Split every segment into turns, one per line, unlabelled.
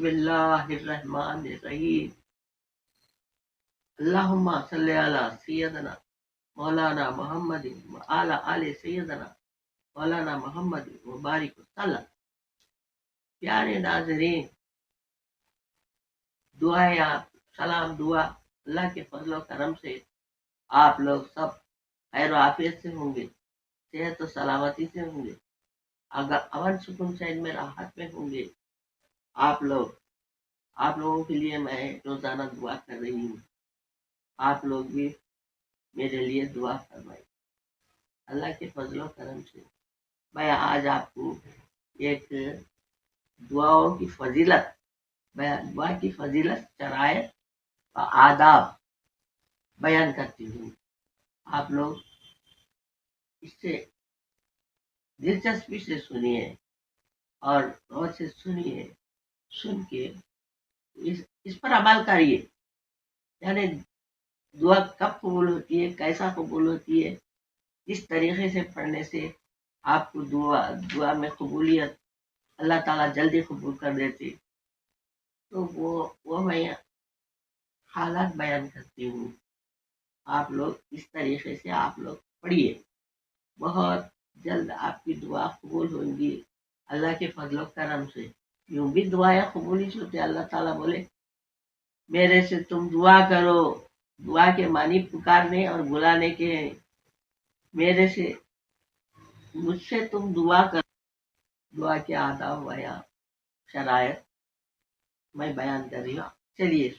बिस्मिल्लाहिर्रहमानिर्रहीम। अल्लाहुम्मा सल्ली अला सय्यदना मौलाना मुहम्मदिन व अला आले सय्यदना मौलाना मुहम्मदिन व बारिक वसल्लम। प्यारे नाज़रीन, दुआया सलाम दुआ अल्लाह के फजल और करम से आप लोग सब खैर आफियत से होंगे, सेहत और सलामती से होंगे, अगर अमन सुकून चैन में राहत में होंगे। आप लोगों के लिए मैं रोजाना दुआ कर रही हूँ। आप लोग भी मेरे लिए दुआ फरमाइए। अल्लाह के फजल और करम से मैं आज आपको एक दुआओं की फजीलत दुआ की फजीलत, शराइत और आदाब बयान करती हूँ। आप लोग इससे दिलचस्पी से सुनिए और गौर से सुनिए, सुन के इस पर अमल करिए। यानी दुआ कब कबूल होती है, कैसा कबूल होती है, किस तरीके से पढ़ने से आपको दुआ में कबूलियत अल्लाह ताला जल्दी कबूल कर देते, तो वो मैं हालात बयान करती हूँ। आप लोग इस तरीके से आप लोग पढ़िए, बहुत जल्द आपकी दुआ कबूल होंगी अल्लाह के फजल करम से। यूं भी दुआएं कबूल ही होती, अल्लाह ताला बोले मेरे से तुम दुआ करो। दुआ के मानी पुकारने और बुलाने के हैं। मेरे से मुझसे तुम दुआ करो। दुआ के आदाब वया शरायत मैं बयान कर रही हूँ। चलिए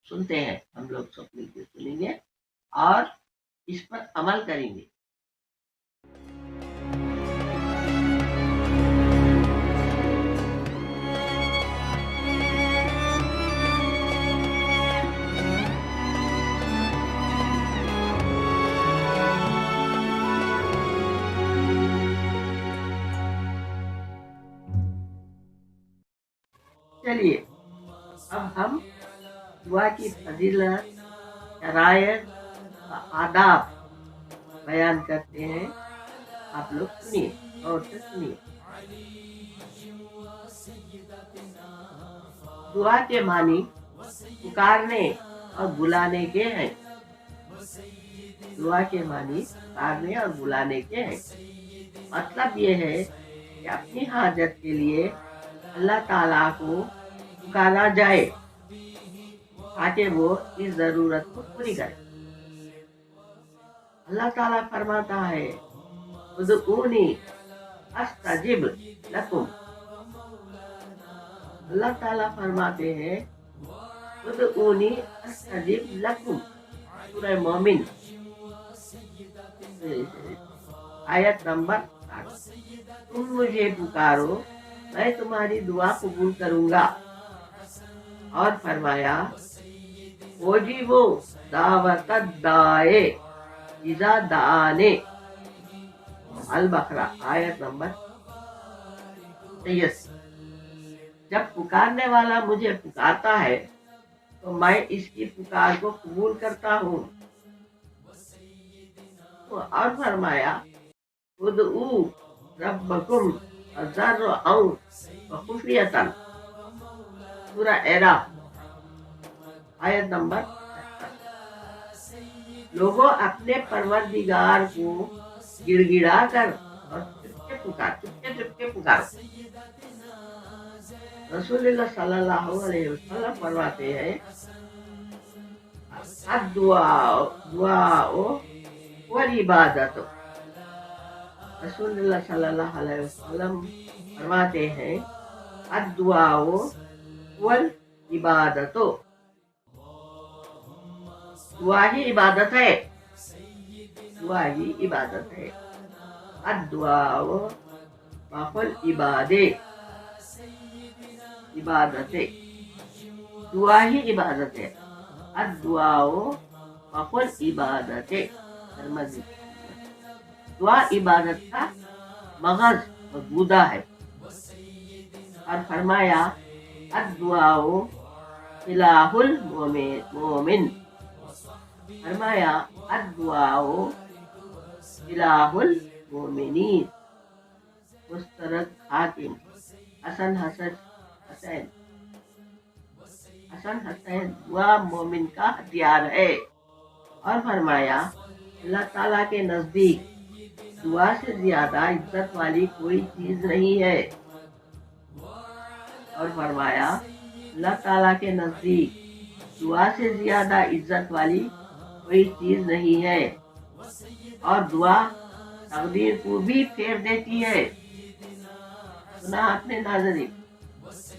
सुनते हैं, हम लोग सब मिलकर सुनेंगे और इस पर अमल करेंगे। चलिए अब हम दुआ की फजीलत, शरायत व आदाब बयान करते हैं। आप लोग सुनिए और से सुनिए। दुआ के मानी पुकारने और बुलाने के हैं। दुआ के मानी पुकारने और बुलाने के हैं। मतलब ये है कि अपनी हाजत के लिए अल्लाह ताला को पुकारा जाए ताकि वो इस जरूरत को पूरी करे। अल्लाह ताला फरमाता है, उदऊनी अस्तजिब लकुम। अल्लाह ताला फरमाते हैं, उदऊनी अस्तजिब लकुम। सूरह मोमिन आयत नंबर 7। तुम मुझे पुकारो, मैं तुम्हारी दुआ कबूल करूंगा। और फरमाया, ओजीबो दावत दाए इज़ा दाने। अल बकरा आयत नंबर 83। जब पुकारने वाला मुझे पुकारता है तो मैं इसकी पुकार को कबूल करता हूँ। तो और फरमाया, उदऊ रब्बकुम तज़र्रुअन व खुफियतन। सूरह एराफ आयत नंबर 70। लोगों अपने परवरदिगार को गिड़गिड़ा कर और चुपके पुकारो। रसूलुल्लाह सल्लल्लाहु अलैहि वसल्लम फरमाते हैं, दुआओ वल इबादत। रसूलुल्लाह सल्लल्लाहु अलैहि वसल्लम फरमाते हैं, दुआओ वल इबादत। दुआ ही इबादत है। दुआ ही इबादत है। दुआओ वल इबादे। इबादत है, दुआ ही इबादत है। दुआओ वल इबादत है। दुआ इबादत का मगज और गूदा है। और फरमाया, दुआओ इलाहुल मोमिन। फरमाया, दुआओ इलाहुल मोमिनीन। मुस्तरद हाकिम हसन हसैन हसन हसैन दुआ मोमिन का हथियार है। और फरमाया अल्लाह ताला के नजदीक दुआ से ज्यादा इज्जत वाली कोई चीज नहीं है। और फरमाया अल्लाह ताला के नजदीक दुआ से ज्यादा इज्जत वाली कोई चीज नहीं है। और दुआ तकदीर को भी फेर देती है। सुना आपने नाज़रीन?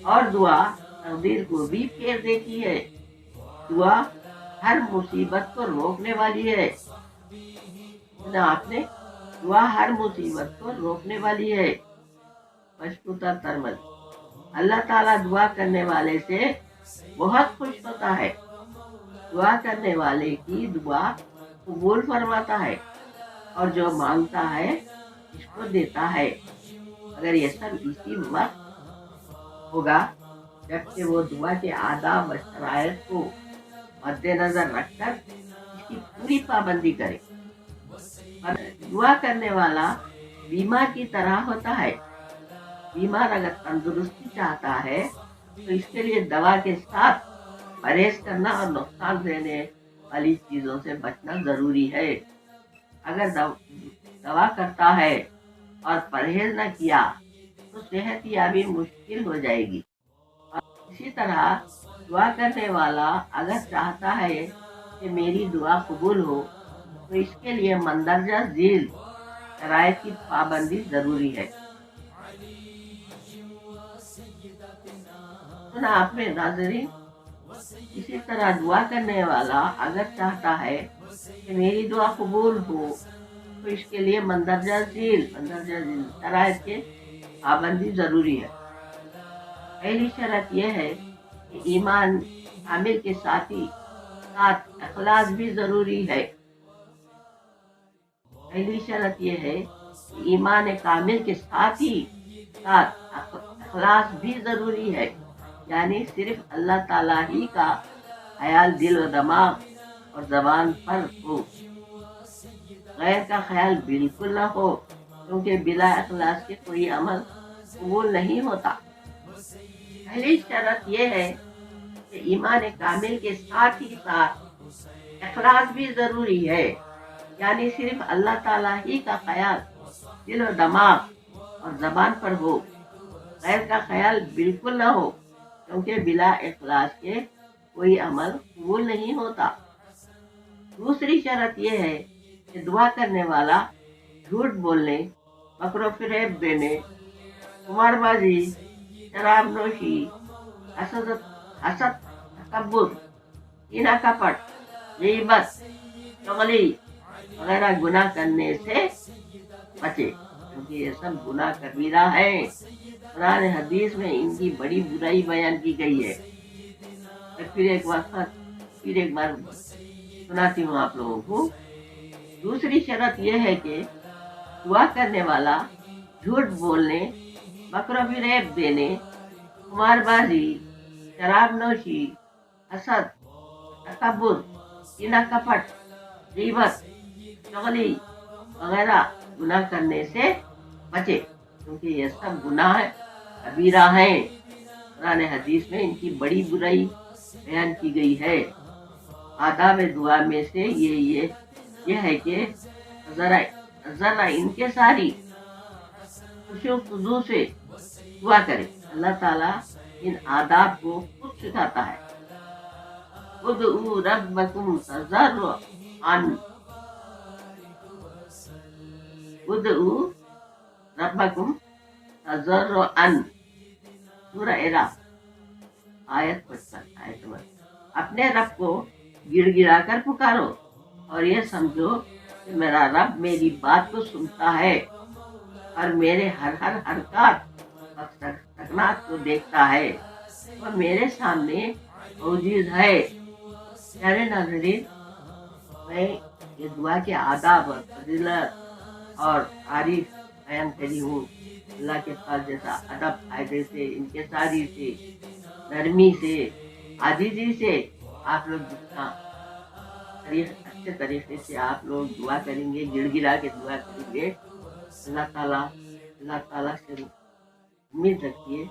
और दुआ तकदीर को भी फेर देती है। दुआ हर मुसीबत को रोकने वाली है। सुना आपने? दुआ हर मुसीबत को रोकने वाली है। मशकूता तरमल, अल्लाह ताला दुआ करने वाले से बहुत खुश होता है। दुआ करने वाले की दुआ कबूल फरमाता है और जो मांगता है इसको देता है। अगर ये सब इसी वक्त होगा जबकि वो दुआ के आदाब व शराइत को मद्देनजर रखकर इसकी पूरी पाबंदी करे। और दुआ करने वाला बीमार की तरह होता है। बीमार अगर तंदुरुस्ती चाहता है तो इसके लिए दवा के साथ परहेज करना और नुकसान देने वाली चीजों से बचना जरूरी है। अगर दवा करता है और परहेज न किया तो सेहत याबी मुश्किल हो जाएगी। और इसी तरह दुआ करने वाला अगर चाहता है कि मेरी दुआ कबूल हो तो इसके लिए मंदरजा झील शराइत की पाबंदी जरूरी है। सुना आपने नाज़रीन? इसी तरह दुआ करने वाला अगर चाहता है कि मेरी दुआ कबूल हो तो इसके लिए मंदरजा झील शराइत के पाबंदी जरूरी है। पहली शर्त यह है कि ईमान कामिल के साथ इखलास भी जरूरी है। पहली शर्त यह है कि ईमान कामिल के साथ इखलास भी जरूरी है, यानी सिर्फ अल्लाह ताला ही का ख्याल दिल व दिमाग और जबान पर हो, गैर का ख्याल बिल्कुल न हो, क्योंकि बिला इखलास के कोई अमल कबूल नहीं होता। पहली शर्त यह है कि ईमान कामिल के साथ ही साथ इखलास भी जरूरी है, यानी सिर्फ अल्लाह ताला ही का ख्याल दिल और दिमाग और जबान पर हो, गैर का ख्याल बिल्कुल न हो, क्योंकि बिला इखलास के कोई अमल कबूल नहीं होता। दूसरी शर्त यह है कि दुआ करने वाला झूठ बोलने, मकरो फिरेब देने, कुमारबाजी, शराब नोशी, हसद, तकब्बुर, कीना कपट, गीबत, चुगली वगैरह गुनाह करने से बचे, क्योंकि ये सब गुनाह कबीरा है। कुरान हदीस में इनकी बड़ी बुराई बयान की गई है। फिर एक बार सुनाती हूँ आप लोगों को। दूसरी शर्त यह है कि दुआ करने वाला झूठ बोलने, मकरो फिरेब देने, कुमारबाजी, शराब नोशी, हसद, तकब्बुर, कीना कपट, गीबत, चुगली वगैरह गुनाह करने से बचे, क्योंकि ये सब गुनाह कबीरा हैं। कुरान हदीस में इनकी बड़ी बुराई बयान की गई है। आदाब दुआ में से ये है कि जरा इनके सारी खुशू से दुआ करे। अल्लाह ताला इन आदाब को खुद सिखाता है। उदउ रब्बकुम तज़र्रुअन, उदउ रब्बकुम तज़र्रुअन, सूरह इराफ आयत 55। अपने रब को गिड़गिड़ा कर पुकारो और ये समझो कि मेरा रब मेरी बात को सुनता है और मेरे हर हरकत सकनात को देखता है और मेरे सामने मौजूद है। प्यारे नाज़रीन, मैं ये दुआ के आदाब और फजीलत और तारीफ बयान करी हूँ। अल्लाह के पास जैसा अदब फायदे से, इनके सारी से, नरमी से, आजीजी से आप लोग जितना अच्छे तरीके से आप लोग दुआ करेंगे, गिड़गिड़ा के दुआ करेंगे, अल्लाह ताला से उम्मीद रखिए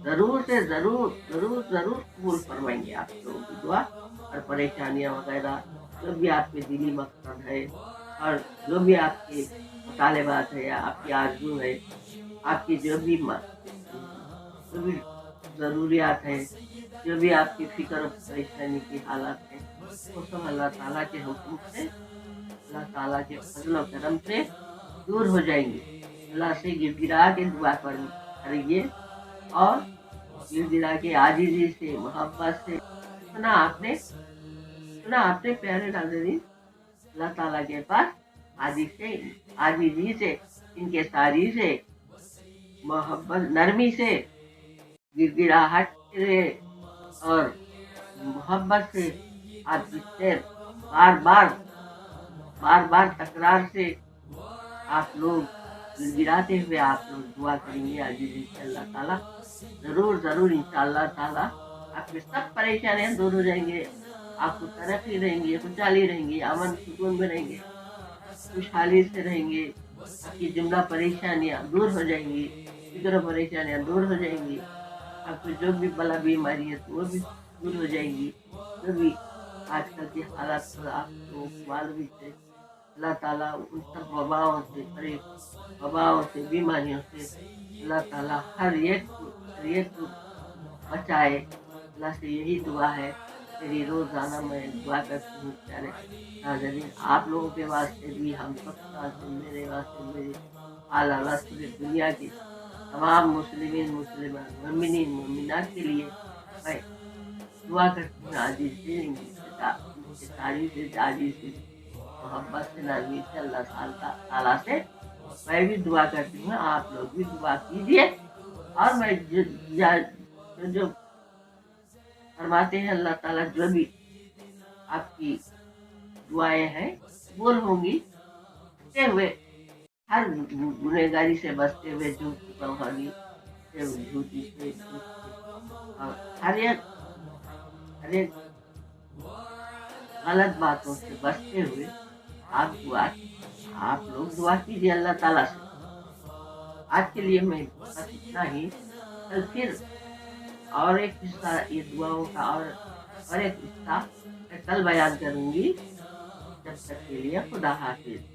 ضرور سے ضرور قبول فرمائیں گے آپ لوگوں کی دعا اور پریشانیاں وغیرہ جو بھی آپ کے دلی مقصد ہے اور جو بھی آپ کے مطالبات ہے یا آپ کی آرزو ہے، آپ کی جو بھی ضروریات ہے، جو بھی آپ کی فکر اور پریشانی کی حالات ہے، وہ سب اللہ تعالیٰ کے حکم سے، اللہ تعالیٰ کے فضل و کرم سے دور ہو جائیں گے۔ اللہ سے گر گرا کے دعا کریے اور گر گرا کے عاجزی سے، محبت سے سنا آپ نے پیارے ناظرین، اللہ تعالیٰ کے پاس عاجزی سے، انکساری سے، محبت نرمی سے، گر گراہٹ سے اور محبت سے آپ جس سے بار بار تکرار سے آپ لوگ گر گراتے ہوئے آپ لوگ دعا کریں گے عاجزی سے، اللہ تعالیٰ ضرور انشاءاللہ تعالیٰ آپ کے سب پریشانیاں دور ہو جائیں گے، آپ کو ترقی رہیں گے، خوشحالی رہیں گے، امن سکون میں رہیں گے، خوشحالی سے رہیں گے، آپ کی جملہ پریشانیاں دور ہو جائیں گی، فکر و پریشانیاں دور ہو جائیں گی، آپ کو جو بھی بلا بیماری ہے وہ بھی دور ہو جائیں گی، جو بھی آج کل کی حالات پر آپ لوگوں کو معلوم ہے، اللہ تعالیٰ ان سب وباؤں سے بیماریوں سے اللہ تعالیٰ ہر ایک کو بچائے۔ اللہ سے یہی دعا ہے، میری روزانہ میں دعا کرتی ہوں پیارے ناظرین، آپ لوگوں کے واسطے بھی، ہم سب کے واسطے، میرے واسطے، میرے اعلیٰ واسطے، پوری دنیا کی تمام مسلمین مسلمان مومنین مومنات کے لیے میں دعا کرتی ہوں، انکساری سے، عاجزی سے، محبت سے، نرمی سے، اللہ تعالیٰ سے میں بھی دعا کرتی ہوں، آپ لوگ بھی دعا کیجیے اور میں جو فرماتے ہیں اللہ تعالیٰ جو بھی آپ کی دعائیں ہیں قبول ہوں گی، بچتے ہوئے ہر گنہگاری سے بچتے ہوئے، جھوٹ کی پروانی سے، جھوٹی سے، اور ہر ایک غلط باتوں سے بچتے ہوئے آپ لوگ دعا کیجیے اللہ تعالیٰ سے۔ آج کے لیے میں بس اتنا ہی، کل پھر اور ایک حصہ یہ دعاؤں کا اور ایک حصہ میں کل بیان کروں گی، جب تک کے لیے خدا حافظ۔